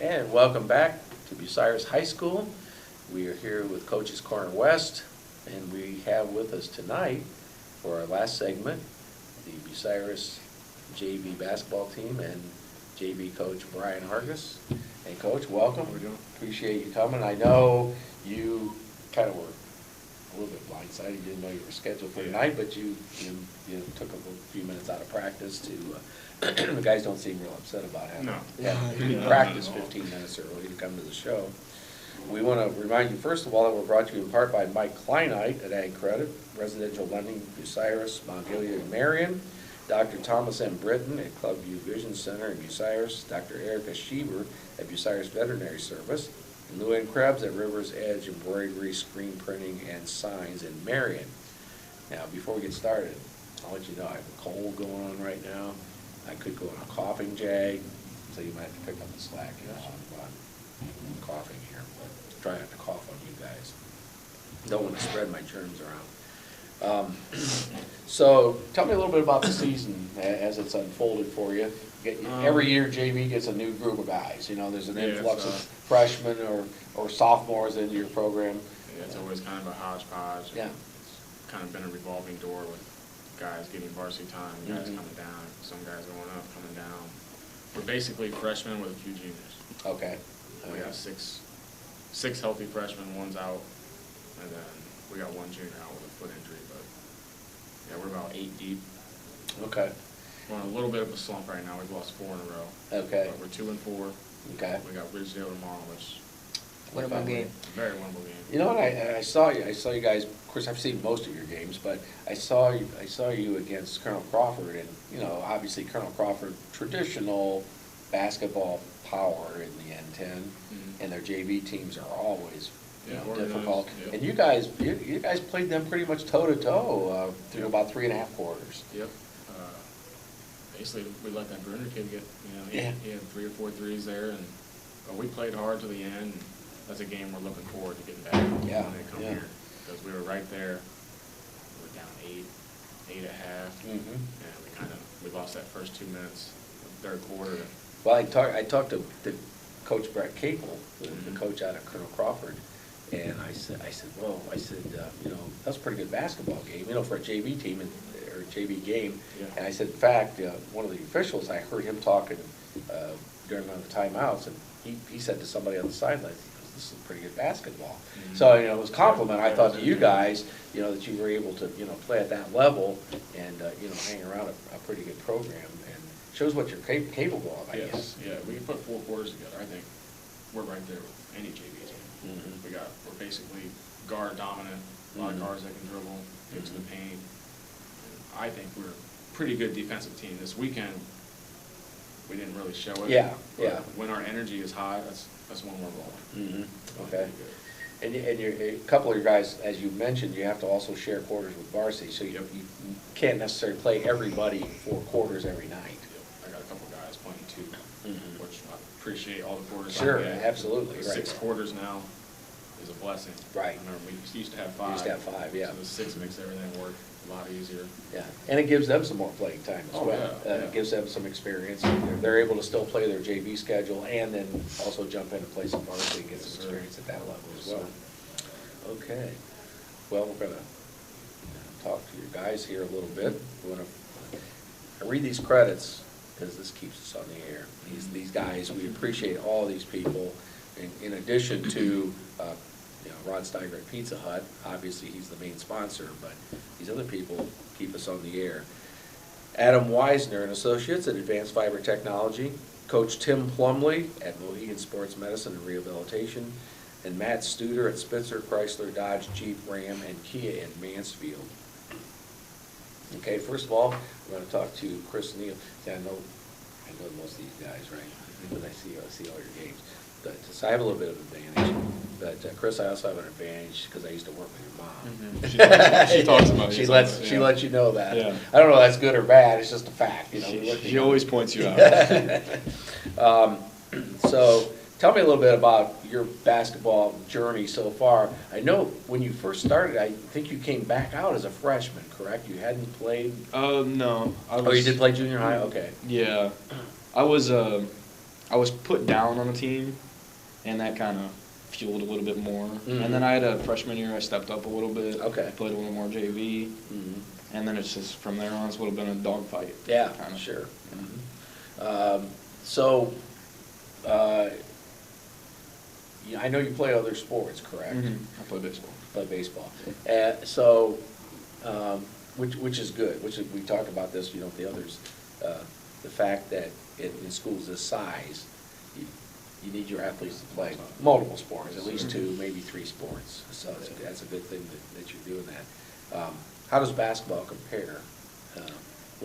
And welcome back to Bucyrus High School. We are here with Coach's Corner West, and we have with us tonight for our last segment the Bucyrus JV basketball team and JV coach Brian Hargis. And Coach, welcome. How we doing? Appreciate you coming. I know you kind of were a little bit blindsided. You didn't know you were scheduled for tonight, but you took a few minutes out of practice to. The guys don't seem real upset about having practice 15 minutes early to come to the show. We want to remind you, first of all, that we're brought to you in part by Mike Kleinite at Ag Credit, Residential Lending, Bucyrus, Mount Gilead, and Marion, Dr. Thomas M. Britton at Clubview Vision Center in Bucyrus, Dr. Erica Schieber at Bucyrus Veterinary Service, and Luann Krebs at River's Edge Embroidery, Screen Printing, and Signs in Marion. Now, before we get started, I'll let you know I have a cold going on right now. I could go on a coughing jag, so you might have to pick up the slack, I'm coughing here, but try not to cough on you guys. Don't want to spread my germs around. So tell me a little bit about the season as it's unfolded for you. Every year JV gets a new group of guys. You know, there's an influx of freshmen or sophomores into your program. Yeah, it's always kind of a hodgepodge. Yeah. It's kind of been a revolving door with guys getting varsity time, guys coming down, some guys going up, coming down. We're basically freshmen with a few juniors. Okay. We have six healthy freshmen, one's out, and then we got one junior out with a foot injury, but yeah, we're about 8 deep. Okay. We're on a little bit of a slump right now. We've lost 4 in a row. Okay. But we're 2-4. Okay. We got Ridgedale tomorrow, which Winnable game. Very winnable game. You know what? I saw you guys. Of course, I've seen most of your games, but I saw you against Colonel Crawford, and you know, obviously Colonel Crawford, traditional basketball power in the N10, and their JV teams are always difficult. Yep. And you guys played them pretty much toe to toe through about 3.5 quarters. Yep. Basically, we let that Bruner kid get. He had 3 or 4 threes there, and we played hard to the end. That's a game we're looking forward to getting back when they come here, because we were right there. We were down 8.5, and we lost that first 2 minutes of the third quarter. Well, I talked to Coach Brett Capel, the coach out of Colonel Crawford, and I said, you know, that's a pretty good basketball game, you know, for a JV team or JV game. Yeah. And I said, in fact, one of the officials, I heard him talking during one of the timeouts, and he said to somebody on the sideline, this is pretty good basketball. So, you know, it was a compliment, I thought, to you guys, you know, that you were able to, you know, play at that level and, you know, hang around a pretty good program, and shows what you're capable of, I guess. Yeah, we can put 4 quarters together. I think we're right there with any JV team. We're basically guard dominant, a lot of guards that can dribble, get to the paint. And I think we're a pretty good defensive team. This weekend, we didn't really show it. Yeah. When our energy is high, that's when we're rolling. Okay. And a couple of your guys, as you mentioned, you have to also share quarters with varsity, so you can't necessarily play everybody 4 quarters every night. I got a couple of guys playing 2, which I appreciate all the quarters. Sure, I get. absolutely. Right. 6 quarters now is a blessing. Right. Remember, we used to have 5. We used to have 5, yeah. So the 6 makes everything work a lot easier. Yeah, and it gives them some more playing time as well. It gives them some experience. They're able to still play their JV schedule and then also jump in and play some varsity and get some experience at that level as well. Okay. Well, we're going to talk to your guys here a little bit. I read these credits because this keeps us on the air. These guys, we appreciate all these people. In addition to Rod Steiger at Pizza Hut, obviously he's the main sponsor, but these other people keep us on the air. Adam Weisner and Associates at Advanced Fiber Technology, Coach Tim Plumley at Mohegan Sports Medicine and Rehabilitation, and Matt Studer at Spitzer, Chrysler, Dodge, Jeep, Ram, and Kia in Mansfield. Okay, first of all, we're going to talk to Chris Neal. See, I know most of these guys, right? Because I see all your games. But, so I have a little bit of advantage. But Chris, I also have an advantage because I used to work with your mom. She talks about she you. lets you know that. Yeah. I don't know if that's good or bad. It's just a fact. You know, she always points you out. So tell me a little bit about your basketball journey so far. I know when you first started, I think you came back out as a freshman, correct? You hadn't played? No. You did play junior high? Okay. Yeah. I was I was put down on the team, and that kind of fueled a little bit more. Mm-hmm. And then I had a freshman year, I stepped up a little bit. Okay. Played a little more JV. Mm-hmm. And then it's just, from there on, it's would have been a dogfight. Yeah, kinda. sure. Mm-hmm. Yeah, I know you play other sports, correct? I play baseball. Play baseball. Which is good, we talked about this, with the others, the fact that in schools this size, you need your athletes to play multiple sports, at least 2, maybe 3 sports. So that's a good thing that you're doing that. How does basketball compare? A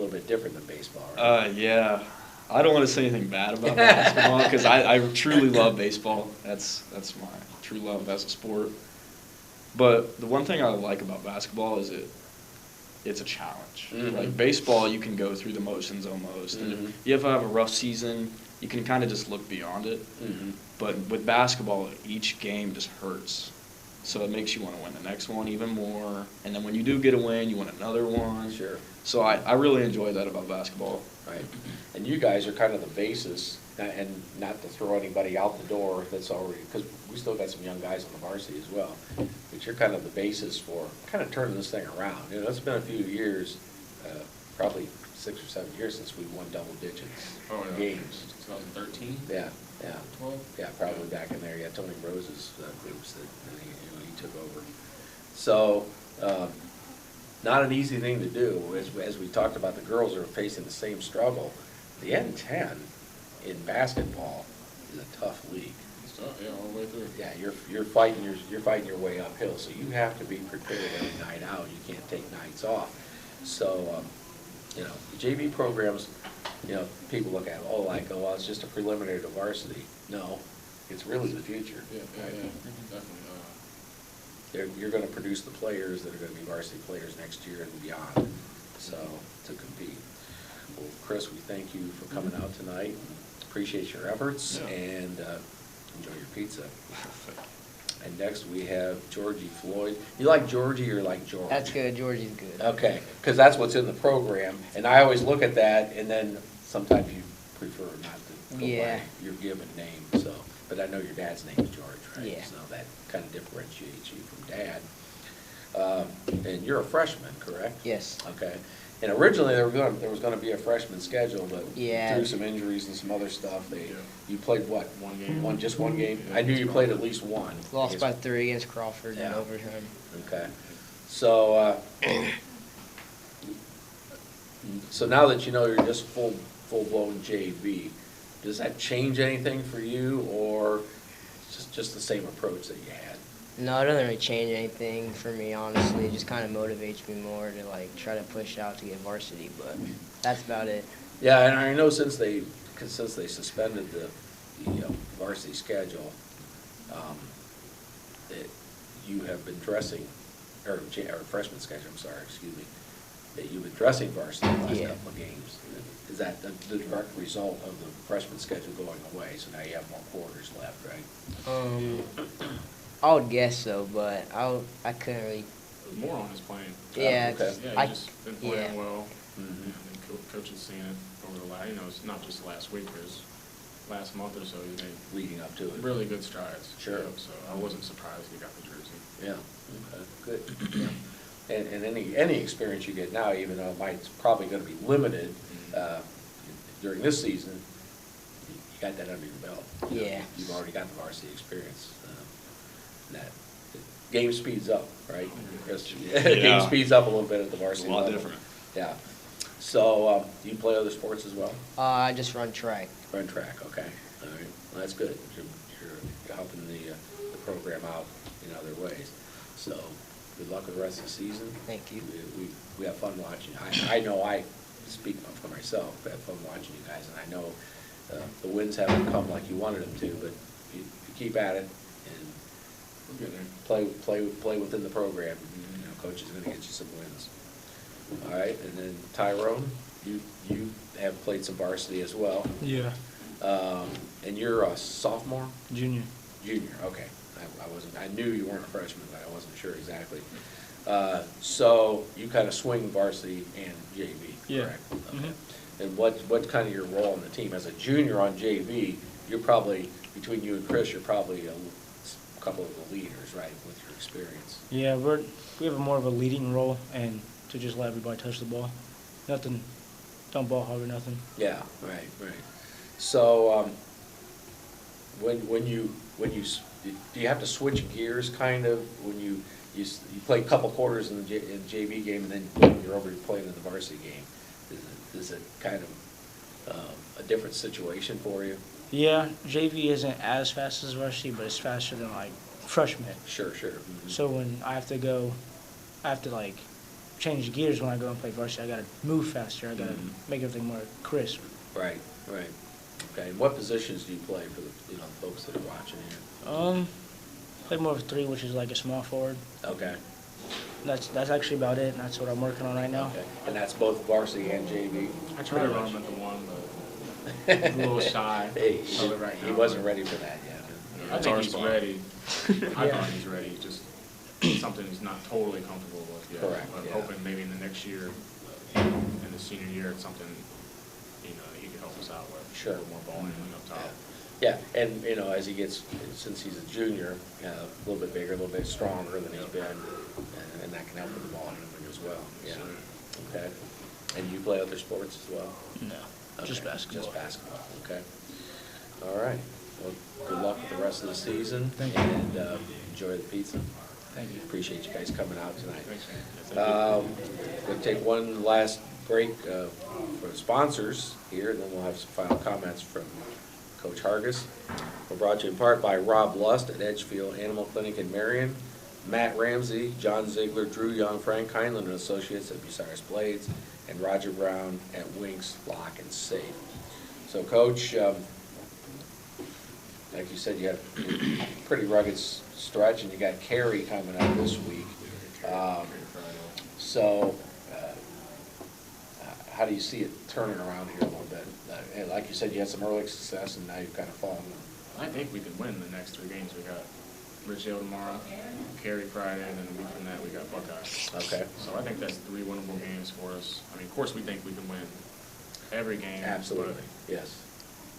little bit different than baseball, right? Yeah. I don't want to say anything bad about basketball because I truly love baseball. That's my true love as a sport. But the one thing I like about basketball is it's a challenge. Mm-hmm. Like baseball, you can go through the motions almost. And Mm-hmm. if you ever have a rough season, you can kind of just look beyond it. Mm-hmm. But with basketball, each game just hurts. So it makes you want to win the next one even more. And then when you do get a win, you want another one. Sure. So I really enjoy that about basketball. Right. And you guys are kind of the basis, and not to throw anybody out the door that's already, because we still got some young guys on the varsity as well, but you're kind of the basis for kind of turning this thing around. It's been a few years, probably 6 or 7 years since we won double digits games. 2013? Yeah. 12? Yeah, probably back in there. Yeah, Tony Rose's groups that he took over. So, not an easy thing to do. As we talked about, the girls are facing the same struggle. The N10 in basketball is a tough league. It's tough, yeah, all the way through. Yeah, you're fighting your way uphill. So you have to be prepared every night out. You can't take nights off. So, the JV programs, people look at, well, it's just a preliminary to varsity. No, it's really the future. Yeah, right? definitely. You're going to produce the players that are going to be varsity players next year and beyond, so, to compete. Well, Chris, we thank you for coming out tonight. Appreciate your efforts, and enjoy your pizza. And next we have Georgie Floyd. You like Georgie or like George? That's good. Georgie's good. Okay, because that's what's in the program, and I always look at that, and then sometimes you prefer not to go by your given name, so. But I know your dad's name is George, right? Yeah. So that kind of differentiates you from Dad. And you're a freshman, correct? Yes. Okay. And originally there was going to be a freshman schedule, but Yeah. through some injuries and some other stuff, you played what? One game. Just one game? Yeah, I knew you played at least one. Lost by 3 against Crawford in Yeah. overtime. Okay. So, so now that you're just full-blown JV, does that change anything for you, or just the same approach that you had? No, it doesn't really change anything for me, honestly. It just kind of motivates me more to try to push out to get varsity, but that's about it. Yeah, and I know since they suspended the varsity schedule, that you have been dressing, or freshman schedule, I'm sorry, excuse me, that you've been dressing varsity the last couple of games. Is that the direct result of the freshman schedule going away? So now you have more quarters left, right? I would guess so, but I couldn't really. More on his playing. Yeah, okay. Yeah, he's just been playing well. Mhm. And coach has seen it over the last, it's not just last week, but it's last month or so, he's made Leading up to it. really good strides. Sure. So I wasn't surprised he got the jersey. Yeah, okay, good. Yeah. And any experience you get now, even though it's probably going to be limited during this season, you got that under your belt. Yeah. You've already got the varsity experience. That the game speeds up, right? Game speeds up a little bit at the varsity level. A lot different. Yeah. So, do you play other sports as well? I just run track. Run track, okay. All right. Well, that's good. You're helping the program out in other ways. So, good luck with the rest of the season. Thank you. We have fun watching. I know I speak for myself. I have fun watching you guys, and I know the wins haven't come like you wanted them to, but if you keep at it and We're good there. play within the program, coach is going to get you some wins. All right, and then Tyrone, you have played some varsity as well. Yeah, And you're a sophomore? junior. Junior, okay. I knew you weren't a freshman, but I wasn't sure exactly. So you kind of swing varsity and JV, Yeah. correct? Okay. Mhm. And what's kind of your role on the team? As a junior on JV, you're probably, between you and Chris, you're probably a couple of the leaders, right, with your experience. Yeah, we have more of a leading role and to just let everybody touch the ball. Nothing, don't ball hog or nothing. Yeah, right. So, when you do you have to switch gears kind of when you play a couple quarters in the JV game and then boom, you're over to playing in the varsity game? Is it kind of a different situation for you? Yeah, JV isn't as fast as varsity, but it's faster than like freshman. Sure. Mm-hmm. So when I have to like change gears when I go and play varsity. I gotta move faster. I gotta make everything more crisp. Right. Okay, and what positions do you play for the folks that are watching here? Play more of a 3, which is like a small forward. Okay. That's actually about it, and that's what I'm working on right now. Okay, and that's both varsity and JV? I tried to run him at the 1, but he's a little shy. He wasn't ready for that yet. I think he's ready. I thought he's ready, just something he's not totally comfortable with yet. Correct, But yeah. hoping maybe in the next year, in the senior year, it's something, that he could help us out with. Sure. A little more ball handling up top. Yeah, and, as he gets, since he's a junior, a little bit bigger, a little bit stronger than he's been, and that can help with the ball handling as well. Yeah. Okay. And you play other sports as well? No, Okay, just basketball. Just basketball, okay. All right. Well, good luck with the rest of the season. Thank you. And enjoy the pizza. Thank you. Appreciate you guys coming out tonight. Thanks, man. We'll take one last break for the sponsors here, and then we'll have some final comments from Coach Hargis. We're brought to you in part by Rob Lust at Edgefield Animal Clinic in Marion, Matt Ramsey, John Ziegler, Drew Young, Frank Heinlein and Associates at Bucyrus Blades, and Roger Brown at Winks Lock and Safe. So, Coach, like you said, you have a pretty rugged stretch, and you got Cary coming up this week. So, how do you see it turning around here a little bit? And like you said, you had some early success, and now you've kind of fallen. I think we can win the next 3 games. We got Ridgedale tomorrow, Cary Friday, and then a week from that we got Buckeyes. Okay. So I think that's 3 winnable games for us. I mean, of course, we think we can win every game. Absolutely, but yes.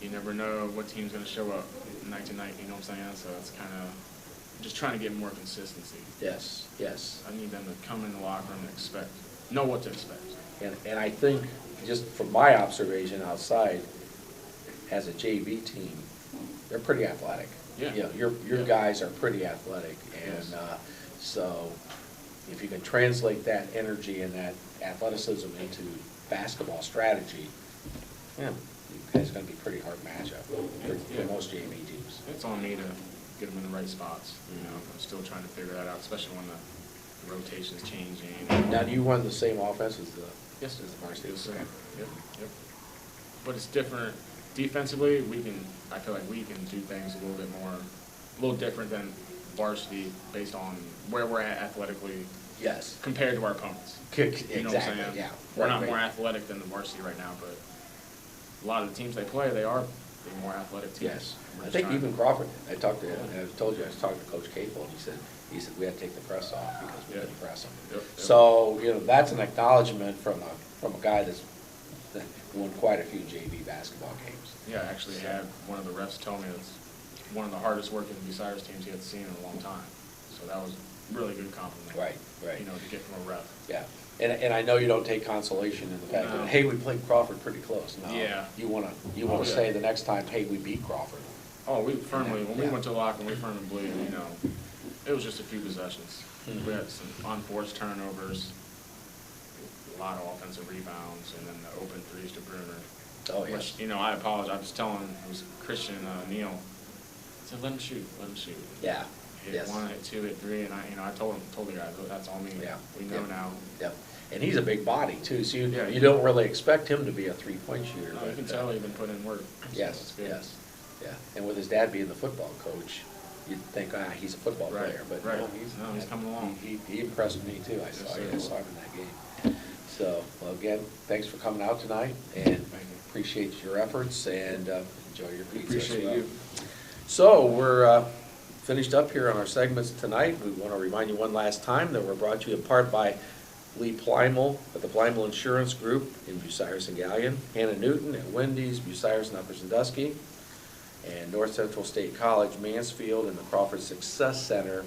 you never know what team's going to show up night to night, you know what I'm saying? So it's kind of just trying to get more consistency. Yes. I need them to come in the locker room and know what to expect. And I think, just from my observation outside, as a JV team, they're pretty athletic. Yeah. Your guys are pretty athletic, and so if you can translate that energy and that athleticism into basketball strategy, you guys are going to be a pretty hard matchup for most JV teams. It's on me to get them in the right spots. I'm still trying to figure that out, especially when the rotation's changing. Now, do you run the same offense as the varsity? Yes, sir. Yep. But it's different. Defensively, I feel like we can do things a little different than varsity based on where we're at athletically. Yes. Compared to our opponents. Exactly, You know what I'm saying? yeah. We're not more athletic than the varsity right now, but a lot of the teams they play, they're more athletic teams. Yes. We're I just think trying even to- Crawford, I told you, I was talking to Coach Capel, and he said we had to take the press off because we couldn't press them. Yep. So, that's an acknowledgement from a guy that won quite a few JV basketball games. Yeah, I actually had one of the refs tell me it's one of the hardest working Bucyrus teams he had seen in a long time. So that was a really good compliment. Right. To get from a ref. Yeah, and I know you don't take consolation in the fact No. that, hey, we played Crawford pretty close. No, Yeah. You wanna yeah. say the next time, hey, we beat Crawford. Oh, when we Yeah. went to the locker room, we firmly believed, it was just a few possessions. Mhm. We had some unforced turnovers, a lot of offensive rebounds, and then the open threes to Bruner. Oh, yes. Which, I apologize. I was telling him, it was Christian Neal. I said, let him shoot. Yeah, Hit yes. 1, hit 2, hit 3, and I told the guy, that's all me. Yeah. We know now. Yep, and he's a big body too, so Yeah. you don't really expect him to be a three-point shooter. You but, can tell he's been putting in work. So Yes, it's good. yes, yeah, and with his dad being the football coach, you'd think, he's a football Right, player, but right. no, He's coming along. He impressed me too, I Yes, saw sir. him in that game. So, well, again, thanks for coming out tonight, and appreciate your efforts, and enjoy your pizza. Appreciate you. So, we're finished up here on our segments tonight. We want to remind you one last time that we're brought to you in part by Lee Plymel at the Plymel Insurance Group in Bucyrus and Galion, Hannah Newton at Wendy's, Bucyrus and Upper Sandusky, and North Central State College, Mansfield, and the Crawford Success Center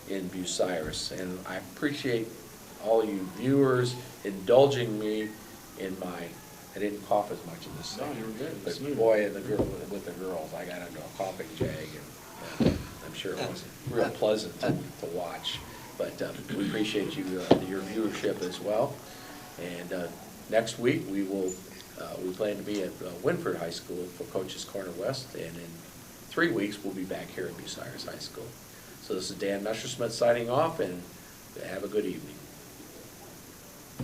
in Bucyrus. And I appreciate all you viewers indulging me in I didn't cough as much in this No, segment. you were good. But Smooth. boy, with the girls, I got into a coughing jag, and I'm sure it wasn't real pleasant to watch. But we appreciate you, your viewership as well. And next week, we plan to be at Winford High School for Coach's Corner West, and in 3 weeks, we'll be back here at Bucyrus High School. So this is Dan Messerschmidt signing off, and have a good evening.